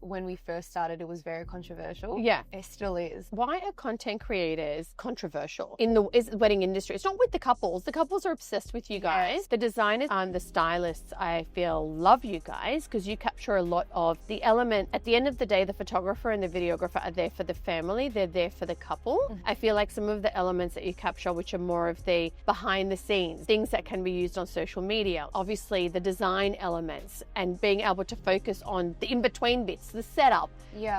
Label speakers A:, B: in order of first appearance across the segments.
A: when we first started, it was very controversial.
B: Yeah.
A: It still is.
B: Why are content creators controversial in the wedding industry? It's not with the couples. The couples are obsessed with you guys.
A: Yes.
B: The designers and the stylists, I feel, love you guys because you capture a lot of the element. At the end of the day, the photographer and the videographer are there for the family. They're there for the couple. I feel like some of the elements that you capture, which are more of the behind the scenes, things that can be used on social media, obviously the design elements and being able to focus on the in-between bits, the setup,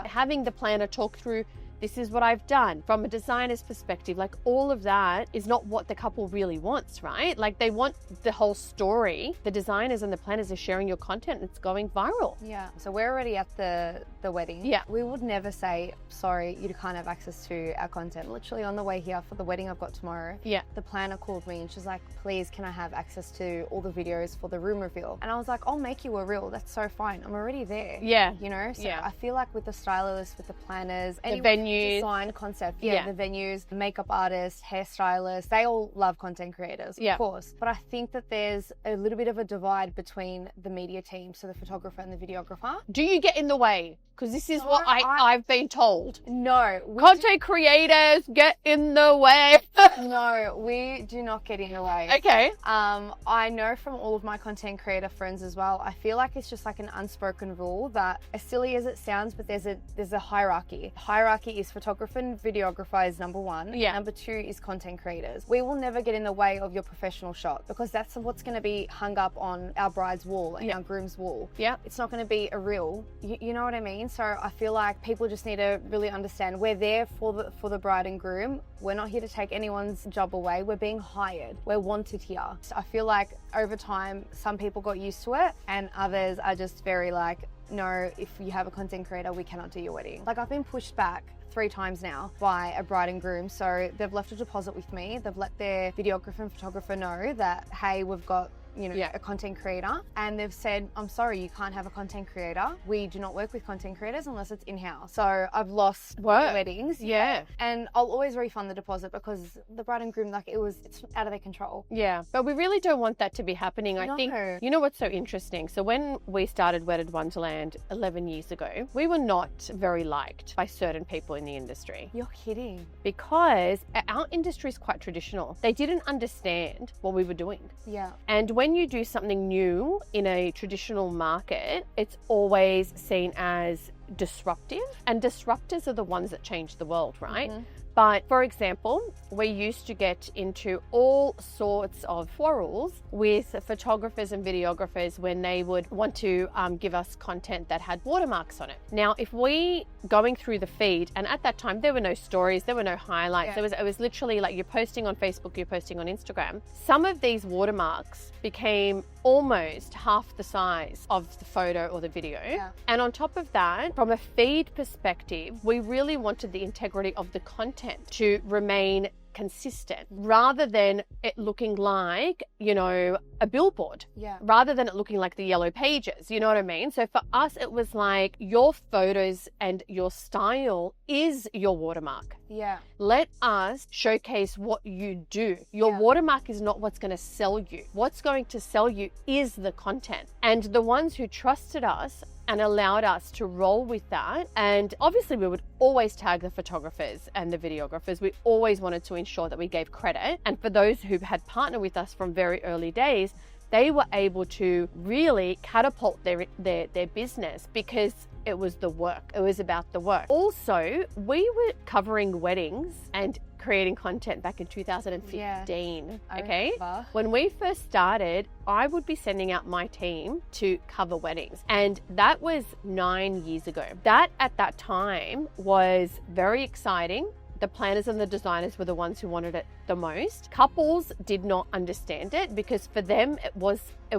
B: having the planner talk through, this is what I've done from a designer's perspective. Like all of that is not what the couple really wants, right? Like they want the whole story. The designers and the planners are sharing your content and it's going viral.
A: Yeah. So we're already at the wedding.
B: Yeah.
A: We would never say, sorry, you can't have access to our content. Literally on the way here for the wedding I've got tomorrow, the planner called me and she's like, please, can I have access to all the videos for the room reveal? And I was like, I'll make you a reel. That's so fine. I'm already there.
B: Yeah.
A: You know? So I feel like with the stylists, with the planners,
B: the venues,
A: design concept, the venues, the makeup artists, hairstylists, they all love content creators, of course. But I think that there's a little bit of a divide between the media team, so the photographer and the videographer.
B: Do you get in the way? Because this is what I've been told.
A: No.
B: Content creators get in the way.
A: No, we do not get in the way.
B: Okay.
A: I know from all of my content creator friends as well, I feel like it's just like an unspoken rule that, as silly as it sounds, but there's a hierarchy. Hierarchy is photographer and videographer is number one.
B: Yeah.
A: Number two is content creators. We will never get in the way of your professional shot because that's what's going to be hung up on our bride's wall and our groom's wall.
B: Yeah.
A: It's not going to be a reel. You know what I mean? So I feel like people just need to really understand we're there for the bride and groom. We're not here to take anyone's job away. We're being hired. We're wanted here. So I feel like over time, some people got used to it and others are just very like, no, if you have a content creator, we cannot do your wedding. Like I've been pushed back 3 times now by a bride and groom. So they've left a deposit with me. They've let their videographer and photographer know that, hey, we've got a content creator, and they've said, I'm sorry, you can't have a content creator. We do not work with content creators unless it's in-house. So I've lost weddings.
B: Yeah.
A: And I'll always refund the deposit because the bride and groom, like it's out of their control.
B: Yeah. But we really don't want that to be happening. I think, you know what's so interesting? So when we started Wedded Wonderland 11 years ago, we were not very liked by certain people in the industry.
A: You're kidding.
B: Because our industry is quite traditional. They didn't understand what we were doing.
A: Yeah.
B: And when you do something new in a traditional market, it's always seen as disruptive, and disruptors are the ones that change the world, right? But for example, we used to get into all sorts of quarrels with photographers and videographers when they would want to give us content that had watermarks on it. Now, if we going through the feed, and at that time there were no stories, there were no highlights, it was literally like you're posting on Facebook, you're posting on Instagram. Some of these watermarks became almost half the size of the photo or the video. And on top of that, from a feed perspective, we really wanted the integrity of the content to remain consistent rather than it looking like, a billboard. Rather than it looking like the yellow pages, you know what I mean? So for us, it was like your photos and your style is your watermark. Let us showcase what you do. Your watermark is not what's going to sell you. What's going to sell you is the content. And the ones who trusted us and allowed us to roll with that. And obviously we would always tag the photographers and the videographers. We always wanted to ensure that we gave credit. And for those who had partnered with us from very early days, they were able to really catapult their business because it was the work. It was about the work. Also, we were covering weddings and creating content back in 2015, okay? When we first started, I would be sending out my team to cover weddings, and that was 9 years ago. That at that time was very exciting. The planners and the designers were the ones who wanted it the most. Couples did not understand it because for them it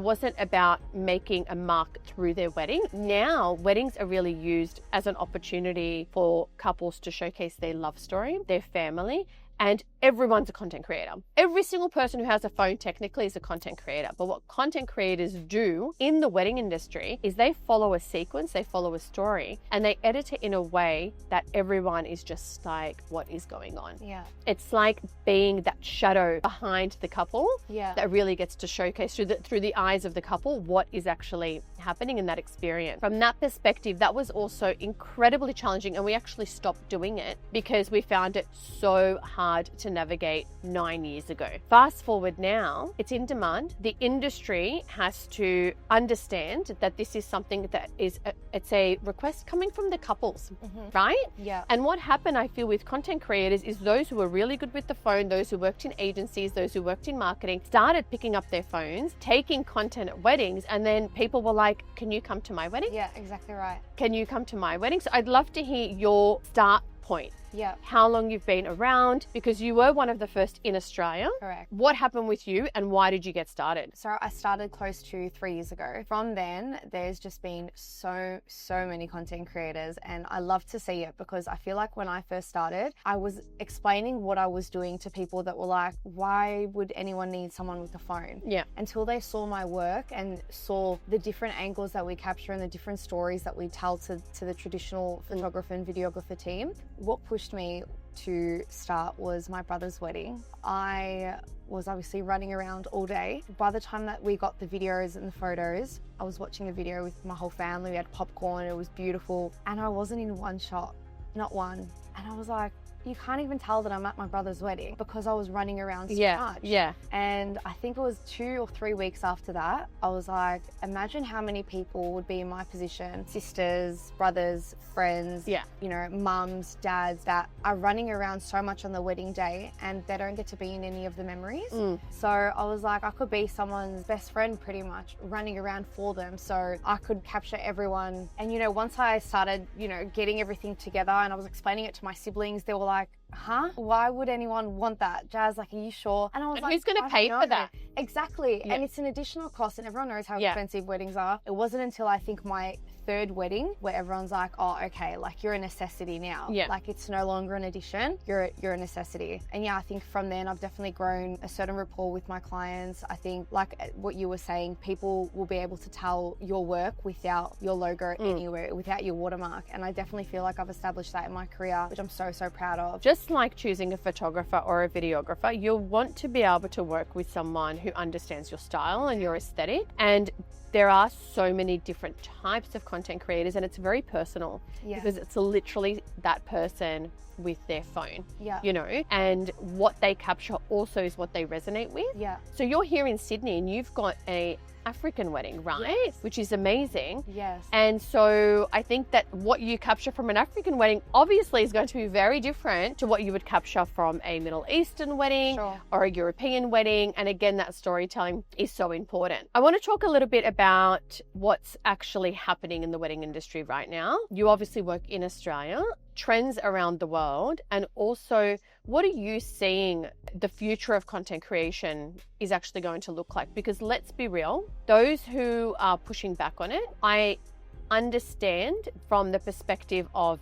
B: wasn't about making a mark through their wedding. Now weddings are really used as an opportunity for couples to showcase their love story, their family, and everyone's a content creator. Every single person who has a phone technically is a content creator. But what content creators do in the wedding industry is they follow a sequence, they follow a story, and they edit it in a way that everyone is just like, what is going on?
A: Yeah.
B: It's like being that shadow behind the couple
A: Yeah.
B: that really gets to showcase through the eyes of the couple what is actually happening in that experience. From that perspective, that was also incredibly challenging, and we actually stopped doing it because we found it so hard to navigate 9 years ago. Fast forward now, it's in demand. The industry has to understand that this is something that it's a request coming from the couples, right?
A: Yeah.
B: And what happened, I feel, with content creators is those who were really good with the phone, those who worked in agencies, those who worked in marketing, started picking up their phones, taking content at weddings, and then people were like, can you come to my wedding?
A: Yeah, exactly right.
B: Can you come to my wedding? So I'd love to hear your start point.
A: Yeah.
B: How long you've been around, because you were one of the first in Australia.
A: Correct.
B: What happened with you and why did you get started?
A: So I started close to 3 years ago. From then, there's just been so many content creators, and I love to see it because I feel like when I first started, I was explaining what I was doing to people that were like, why would anyone need someone with a phone?
B: Yeah.
A: Until they saw my work and saw the different angles that we capture and the different stories that we tell to the traditional photographer and videographer team. What pushed me to start was my brother's wedding. I was obviously running around all day. By the time that we got the videos and the photos, I was watching the video with my whole family. We had popcorn, it was beautiful. And I wasn't in one shot, not one. And I was like, you can't even tell that I'm at my brother's wedding because I was running around so much.
B: Yeah.
A: And I think it was 2 or 3 weeks after that, I was like, imagine how many people would be in my position, sisters, brothers, friends, you know, mums, dads, that are running around so much on the wedding day and they don't get to be in any of the memories. So I was like, I could be someone's best friend pretty much, running around for them. So I could capture everyone. And, you know, once I started, you know, getting everything together and I was explaining it to my siblings, they were like, huh? Why would anyone want that? Jazz, like, are you sure? And I was like,
B: who's going to pay for that?
A: Exactly. And it's an additional cost, and everyone knows how expensive weddings are. It wasn't until I think my third wedding where everyone's like, oh, okay, like you're a necessity now. Like it's no longer an addition, you're a necessity. And yeah, I think from then I've definitely grown a certain rapport with my clients. I think like what you were saying, people will be able to tell your work without your logo anywhere, without your watermark. And I definitely feel like I've established that in my career, which I'm so proud of.
B: Just like choosing a photographer or a videographer, you'll want to be able to work with someone who understands your style and your aesthetic. And there are so many different types of content creators, and it's very personal because it's literally that person with their phone, you know, and what they capture also is what they resonate with. So you're here in Sydney and you've got a African wedding, right? Which is amazing. And so I think that what you capture from an African wedding obviously is going to be very different to what you would capture from a Middle Eastern wedding or a European wedding. And again, that storytelling is so important. I want to talk a little bit about what's actually happening in the wedding industry right now. You obviously work in Australia, trends around the world, and also what are you seeing the future of content creation is actually going to look like? Because let's be real, those who are pushing back on it, I understand from the perspective of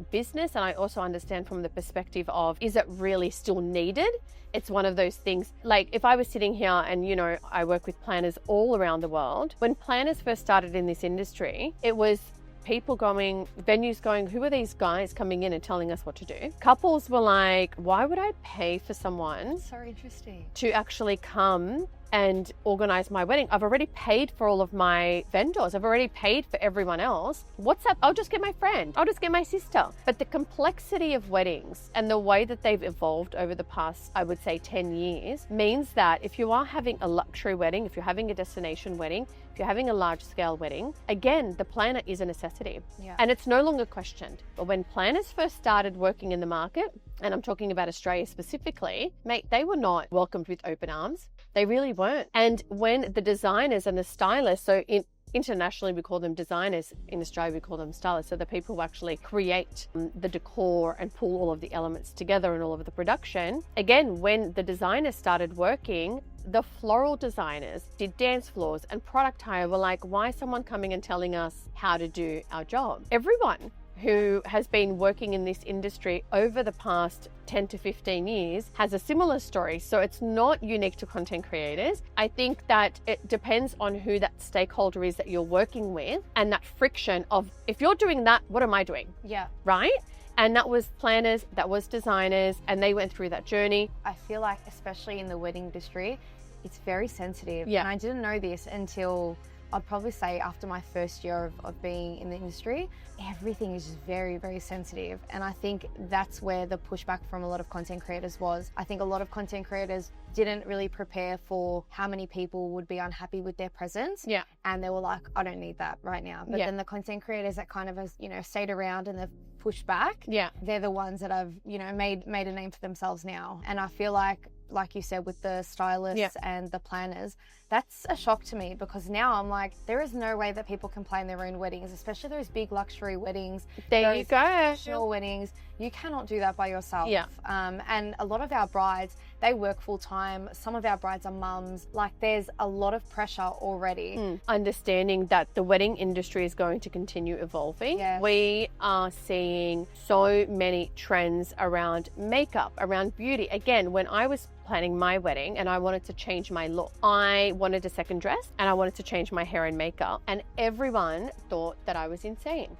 B: business, and I also understand from the perspective of, is it really still needed? It's one of those things, like if I was sitting here and, you know, I work with planners all around the world. When planners first started in this industry, it was people going, venues going, who are these guys coming in and telling us what to do? Couples were like, why would I pay for someone
A: so interesting
B: to actually come and organize my wedding? I've already paid for all of my vendors. I've already paid for everyone else. What's up? I'll just get my friend. I'll just get my sister. But the complexity of weddings and the way that they've evolved over the past, I would say 10 years, means that if you are having a luxury wedding, if you're having a destination wedding, if you're having a large scale wedding, again, the planner is a necessity. And it's no longer questioned. But when planners first started working in the market, and I'm talking about Australia specifically, mate, they were not welcomed with open arms. They really weren't. And when the designers and the stylists, so internationally we call them designers, in Australia we call them stylists, so the people who actually create the decor and pull all of the elements together and all of the production. Again, when the designers started working, the floral designers did dance floors and product hire were like, why is someone coming and telling us how to do our job? Everyone who has been working in this industry over the past 10 to 15 years, has a similar story. So it's not unique to content creators. I think that it depends on who that stakeholder is that you're working with, and that friction of, if you're doing that, what am I doing?
A: Yeah.
B: Right? And that was planners, that was designers, and they went through that journey.
A: I feel like, especially in the wedding industry, it's very sensitive.
B: Yeah.
A: And I didn't know this until, I'd probably say, after my first year of being in the industry. Everything is just very, very sensitive. And I think that's where the pushback from a lot of content creators was. I think a lot of content creators didn't really prepare for how many people would be unhappy with their presence.
B: Yeah.
A: And they were like, I don't need that right now. But then the content creators that kind of has, stayed around and they've pushed back, they're the ones that have, made a name for themselves now. And I feel like you said, with the stylists and the planners, that's a shock to me, because now I'm like, there is no way that people can plan their own weddings, especially those big luxury weddings.
B: There you go.
A: Traditional weddings. You cannot do that by yourself.
B: Yeah.
A: And a lot of our brides, they work full time. Some of our brides are mums. Like, there's a lot of pressure already.
B: Understanding that the wedding industry is going to continue evolving.
A: Yes.
B: We are seeing so many trends around makeup, around beauty. Again, when I was planning my wedding and I wanted to change my look, I wanted a second dress and I wanted to change my hair and makeup, and everyone thought that I was insane.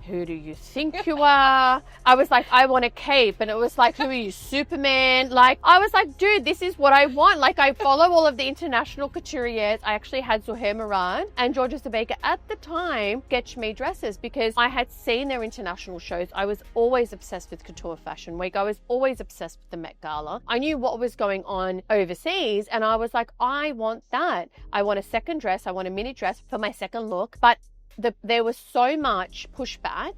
B: Who do you think you are? I was like, I want a cape. And it was like, who are you, Superman? Like, I was like, dude, this is what I want. Like, I follow all of the international couturiers. I actually had Zuhair Murad and Georgia Baker at the time sketch me dresses, because I had seen their international shows. I was always obsessed with Couture Fashion Week. I was always obsessed with the Met Gala. I knew what was going on overseas, and I was like, I want that. I want a second dress. I want a mini dress for my second look. But there was so much pushback,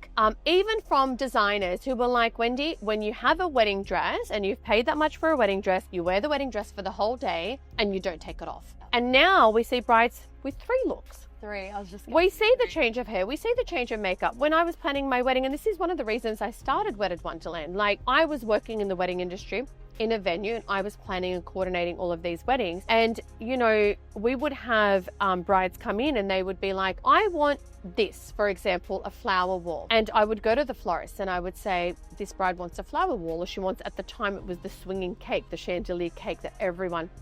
B: even from designers who were like, Wendy, when you have a wedding dress and you've paid that much for a wedding dress, you wear the wedding dress for the whole day and you don't take it off. And now we see brides with 3 looks.
A: 3,
B: We see the change of hair, we see the change of makeup. When I was planning my wedding, and this is one of the reasons I started Wedded Wonderland, like, I was working in the wedding industry in a venue, and I was planning and coordinating all of these weddings. And, we would have brides come in and they would be like, I want this, for example, a flower wall. And I would go to the florist and I would say, this bride wants a flower wall, or she wants, at the time it was the swinging cake, the chandelier cake that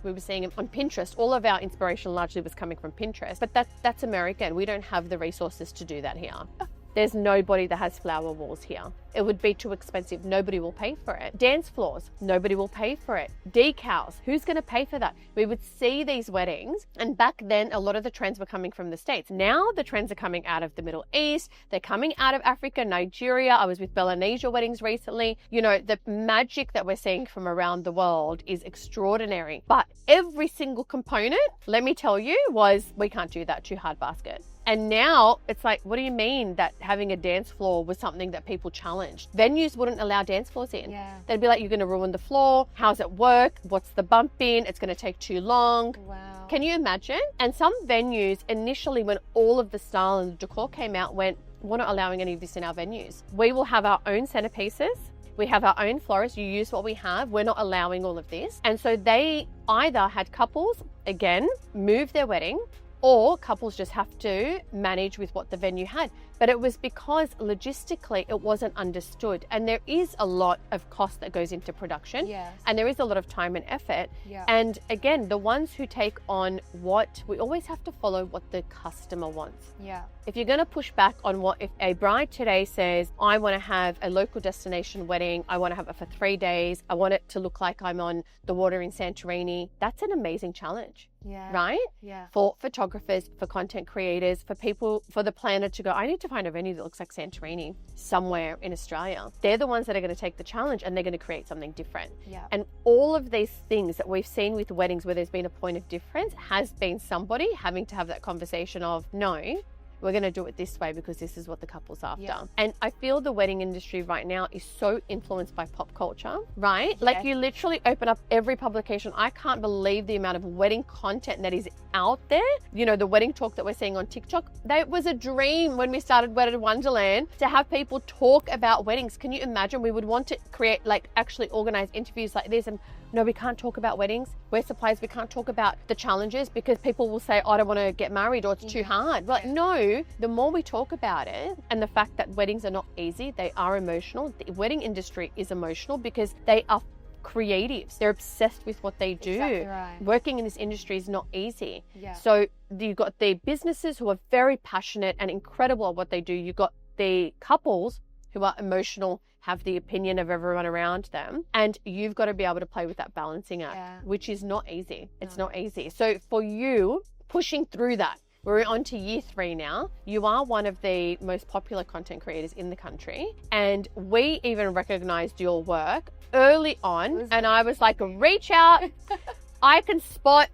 B: we were seeing on Pinterest. All of our inspiration largely was coming from Pinterest, but that's American. We don't have the resources to do that here. There's nobody that has flower walls here. It would be too expensive. Nobody will pay for it. Dance floors, nobody will pay for it. Decals, who's going to pay for that? We would see these weddings, and back then a lot of the trends were coming from the States. Now the trends are coming out of the Middle East. They're coming out of Africa, Nigeria. I was with Melanesia weddings recently. The magic that we're seeing from around the world is extraordinary. But every single component, let me tell you, was, we can't do that, too hard basket. And now it's like, what do you mean that having a dance floor was something that people challenged? Venues wouldn't allow dance floors in.
A: Yeah.
B: They'd be like, you're going to ruin the floor. How's it work? What's the bump in? It's going to take too long.
A: Wow.
B: Can you imagine? And some venues initially, when all of the style and the decor came out, went, we're not allowing any of this in our venues. We will have our own centerpieces. We have our own florist. You use what we have. We're not allowing all of this. And so they either had couples, again, move their wedding, or couples just have to manage with what the venue had. But it was because logistically it wasn't understood. And there is a lot of cost that goes into production.
A: Yes.
B: And there is a lot of time and effort.
A: Yeah.
B: And again, the ones who take on what, we always have to follow what the customer wants.
A: Yeah.
B: If you're going to push back on what, if a bride today says, I want to have a local destination wedding, I want to have it for 3 days, I want it to look like I'm on the water in Santorini, that's an amazing challenge.
A: Yeah.
B: Right?
A: Yeah.
B: For photographers, for content creators, for people, for the planner to go, I need to find a venue that looks like Santorini somewhere in Australia. They're the ones that are going to take the challenge, and they're going to create something different.
A: Yeah.
B: And all of these things that we've seen with weddings where there's been a point of difference has been somebody having to have that conversation of, no, we're going to do it this way because this is what the couple's after.
A: Yeah.
B: And I feel the wedding industry right now is so influenced by pop culture, right?
A: Yeah.
B: Like, you literally open up every publication. I can't believe the amount of wedding content that is out there. The wedding talk that we're seeing on TikTok, that was a dream when we started Wedded Wonderland, to have people talk about weddings. Can you imagine? We would want to create, like, actually organize interviews like this, and No, we can't talk about weddings. We're suppliers. We can't talk about the challenges because people will say, I don't want to get married or it's too hard. But no, the more we talk about it and the fact that weddings are not easy, they are emotional. The wedding industry is emotional because they are creatives. They're obsessed with what they do.
A: Exactly right.
B: Working in this industry is not easy.
A: Yeah.
B: So you've got the businesses who are very passionate and incredible at what they do. You've got the couples who are emotional, have the opinion of everyone around them. And you've got to be able to play with that balancing act, which is not easy. It's not easy. So for you, pushing through that, we're on to year 3 now. You are one of the most popular content creators in the country. And we even recognized your work early on. And I was like, reach out. I can spot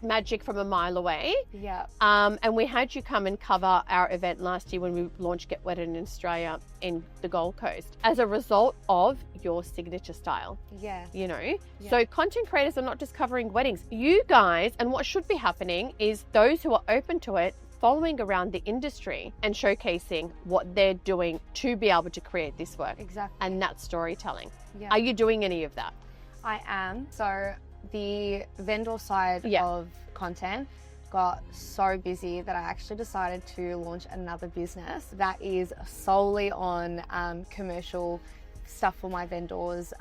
B: magic from a mile away.
A: Yeah.
B: And we had you come and cover our event last year when we launched Get Wedded in Australia in the Gold Coast as a result of your signature style.
A: Yeah.
B: You know, so content creators are not just covering weddings. You guys, and what should be happening is those who are open to it, following around the industry and showcasing what they're doing to be able to create this work.
A: Exactly.
B: And that's storytelling.
A: Yeah.
B: Are you doing any of that?
A: I am. So the vendor side of content got so busy that I actually decided to launch another business that is solely on commercial stuff for my vendors,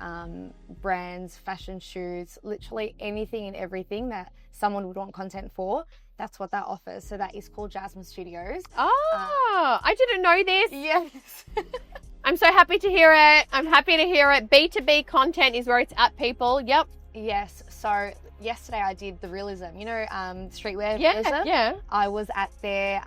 A: brands, fashion shoots, literally anything and everything that someone would want content for. That's what that offers. So that is called Jasmine Studios.
B: Oh, I didn't know this.
A: Yes.
B: I'm so happy to hear it. I'm happy to hear it. B2B content is where it's at, people. Yep.
A: Yes. So yesterday I did the realism, you know, streetwear.
B: Yeah.
A: I was at their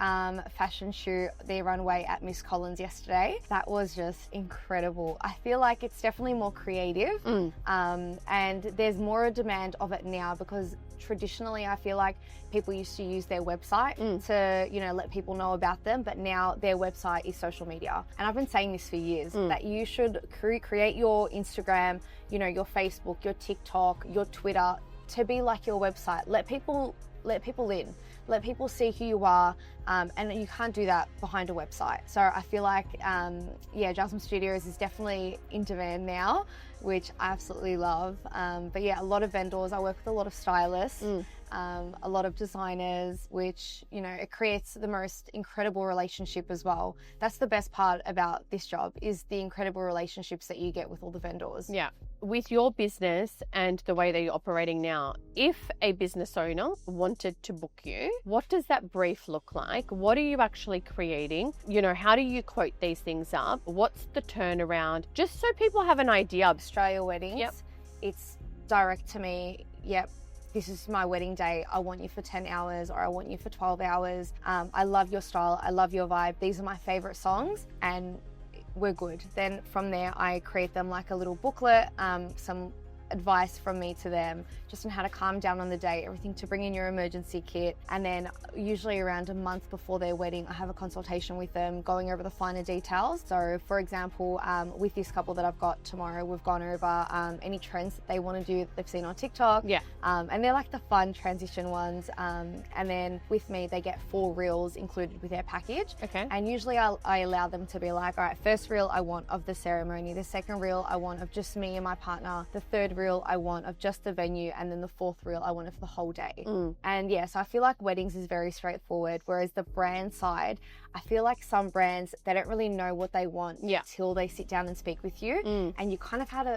A: fashion shoot, their runway at Miss Collins yesterday. That was just incredible. I feel like it's definitely more creative, and there's more a demand of it now because traditionally I feel like people used to use their website to, you know, let people know about them, but now their website is social media. And I've been saying this for years, that you should create your Instagram, you know, your Facebook, your TikTok, your Twitter to be like your website. Let people in. Let people see who you are, and you can't do that behind a website. So I feel like, Jasmine Studios is definitely in demand now, which I absolutely love. But yeah, a lot of vendors. I work with a lot of stylists, a lot of designers, which, you know, it creates the most incredible relationship as well. That's the best part about this job, is the incredible relationships that you get with all the vendors.
B: Yeah. With your business and the way that you're operating now, if a business owner wanted to book you, what does that brief look like? What are you actually creating? You know, how do you quote these things up? What's the turnaround? Just so people have an idea.
A: Australia weddings, it's direct to me. Yep. This is my wedding day. I want you for 10 hours or I want you for 12 hours. I love your style. I love your vibe. These are my favorite songs, and we're good. Then from there, I create them like a little booklet, some advice from me to them just on how to calm down on the day, everything to bring in your emergency kit. And then usually around a month before their wedding, I have a consultation with them going over the finer details. So for example, with this couple that I've got tomorrow, we've gone over any trends that they want to do that they've seen on TikTok. And they're like the fun transition ones. And then with me, they get 4 reels included with their package.
B: Okay.
A: And usually I allow them to be like, all right, first reel I want of the ceremony, the second reel I want of just me and my partner, the third reel I want of just the venue, and then the 4th reel I want of the whole day. And so I feel like weddings is very straightforward, whereas the brand side, I feel like some brands, they don't really know what they want till they sit down and speak with you, and you kind of have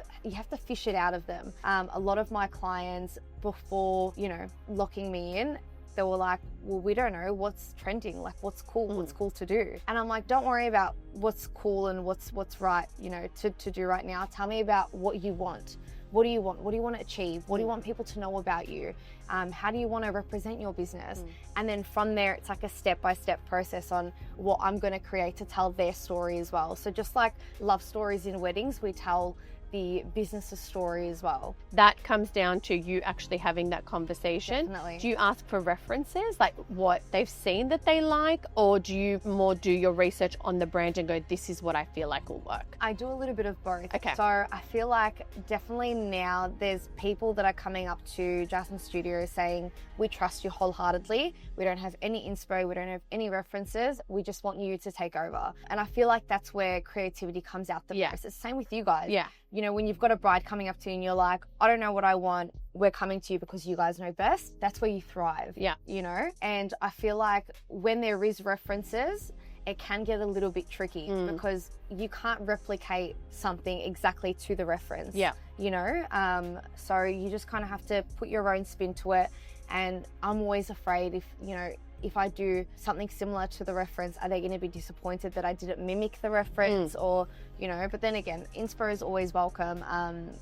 A: to fish it out of them. A lot of my clients, before, you know, locking me in, they were like, well, we don't know what's trending, like what's cool to do. And I'm like, don't worry about what's cool and what's right, you know, to do right now. Tell me about what you want. What do you want? What do you want to achieve? What do you want people to know about you? How do you want to represent your business? And then from there, it's like a step-by-step process on what I'm going to create to tell their story as well. So just like love stories in weddings, we tell the business's story as well.
B: That comes down to you actually having that conversation.
A: Definitely.
B: Do you ask for references, like what they've seen that they like, or do you more do your research on the brand and go, this is what I feel like will work?
A: I do a little bit of both.
B: Okay.
A: So I feel like definitely now there's people that are coming up to Jasmine Studios saying, we trust you wholeheartedly. We don't have any inspo. We don't have any references. We just want you to take over. And I feel like that's where creativity comes out the most. It's the same with you guys. You know, when you've got a bride coming up to you and you're like, I don't know what I want, we're coming to you because you guys know best, that's where you thrive.
B: Yeah.
A: You know, and I feel like when there is references, it can get a little bit tricky because you can't replicate something exactly to the reference.
B: Yeah.
A: You know, so you just kind of have to put your own spin to it. And I'm always afraid if I do something similar to the reference, are they going to be disappointed that I didn't mimic the reference or, you know, but then again, inspo is always welcome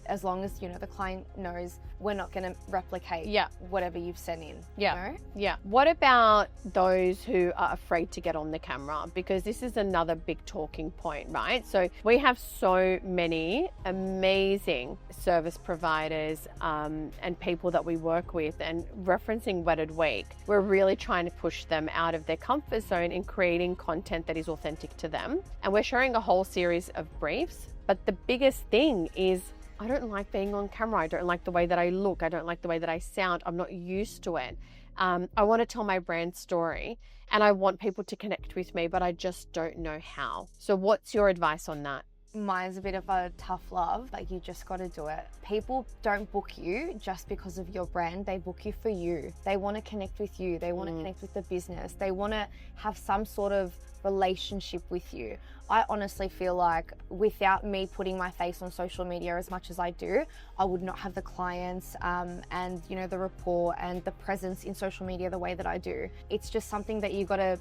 A: as long as, you know, the client knows we're not going to replicate whatever you've sent in.
B: Yeah.
A: You know?
B: Yeah. What about those who are afraid to get on the camera? Because this is another big talking point, right? So we have so many amazing service providers and people that we work with, and referencing Wedded Week, we're really trying to push them out of their comfort zone in creating content that is authentic to them. And we're sharing a whole series of briefs. But the biggest thing is, I don't like being on camera. I don't like the way that I look. I don't like the way that I sound. I'm not used to it. I want to tell my brand story and I want people to connect with me, but I just don't know how. So what's your advice on that?
A: Mine's a bit of a tough love, like you just got to do it. People don't book you just because of your brand, they book you for you. They want to connect with you, they want to connect with the business, they want to have some sort of relationship with you. I honestly feel like without me putting my face on social media as much as I do, I would not have the clients and, you know, the rapport and the presence in social media the way that I do. It's just something that you got to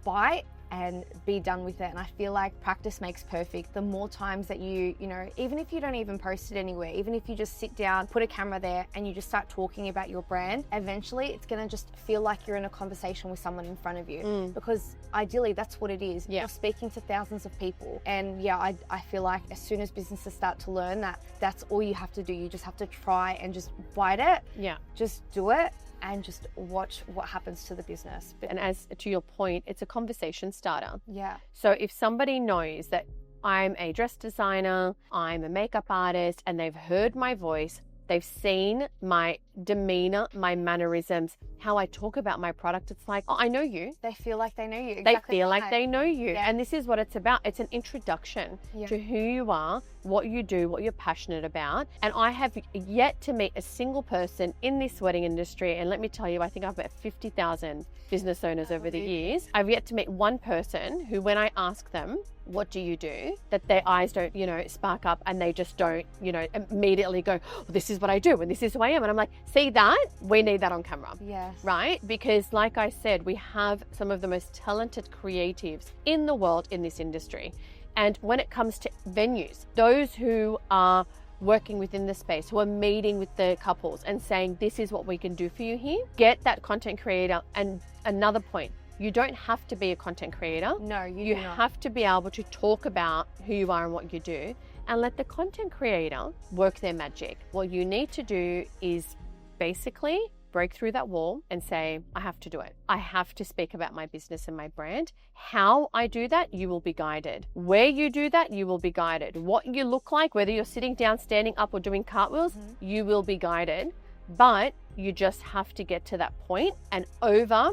A: bite and be done with it. And I feel like practice makes perfect. The more times that you know, even if you don't even post it anywhere, even if you just sit down, put a camera there and you just start talking about your brand, eventually it's going to just feel like you're in a conversation with someone in front of you because ideally that's what it is.
B: Yeah.
A: You're speaking to thousands of people. And yeah, I feel like as soon as businesses start to learn that, that's all you have to do. You just have to try and just bite it.
B: Yeah.
A: Just do it. And just watch what happens to the business.
B: And as to your point, it's a conversation starter.
A: Yeah.
B: So if somebody knows that I'm a dress designer, I'm a makeup artist, and they've heard my voice, they've seen my demeanor, my mannerisms, how I talk about my product, it's like, oh, I know you.
A: They feel like they know you.
B: They feel like they know you.
A: Yeah.
B: And this is what it's about. It's an introduction to who you are, what you do, what you're passionate about. And I have yet to meet a single person in this wedding industry. And let me tell you, I think I've met 50,000 business owners over the years. I've yet to meet one person who, when I ask them, what do you do, that their eyes don't, you know, spark up and they just don't, you know, immediately go, oh, this is what I do and this is who I am. And I'm like, see that? We need that on camera.
A: Yes.
B: Right? Because like I said, we have some of the most talented creatives in the world in this industry. And when it comes to venues, those who are working within the space, who are meeting with the couples and saying, this is what we can do for you here, get that content creator. And another point, you don't have to be a content creator.
A: No, you do not.
B: have to be able to talk about who you are and what you do and let the content creator work their magic. What you need to do is basically break through that wall and say, I have to do it. I have to speak about my business and my brand. How I do that, you will be guided. Where you do that, you will be guided. What you look like, whether you're sitting down, standing up, or doing cartwheels, you will be guided. But you just have to get to that point and over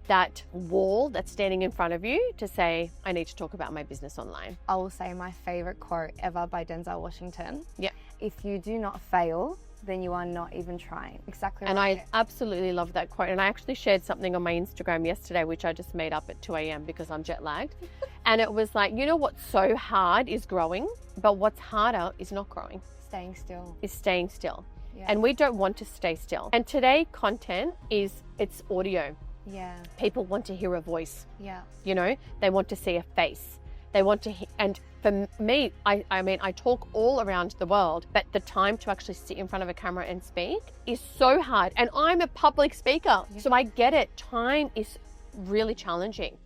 B: that wall that's standing in front of you to say, I need to talk about my business online.
A: I will say my favorite quote ever by Denzel Washington.
B: Yeah.
A: If you do not fail, then you are not even trying. Exactly right.
B: And I absolutely love that quote. And I actually shared something on my Instagram yesterday, which I just made up at 2 a.m. because I'm jet lagged. And it was like, you know what's so hard is growing, but what's harder is not growing.
A: Staying still.
B: Is staying still.
A: Yeah.
B: And we don't want to stay still. And today content it's audio.
A: Yeah.
B: People want to hear a voice.
A: Yeah.
B: You know, they want to see a face. They want to and for me, I mean, I talk all around the world, but the time to actually sit in front of a camera and speak is so hard. And I'm a public speaker, so I get it. Time is really challenging.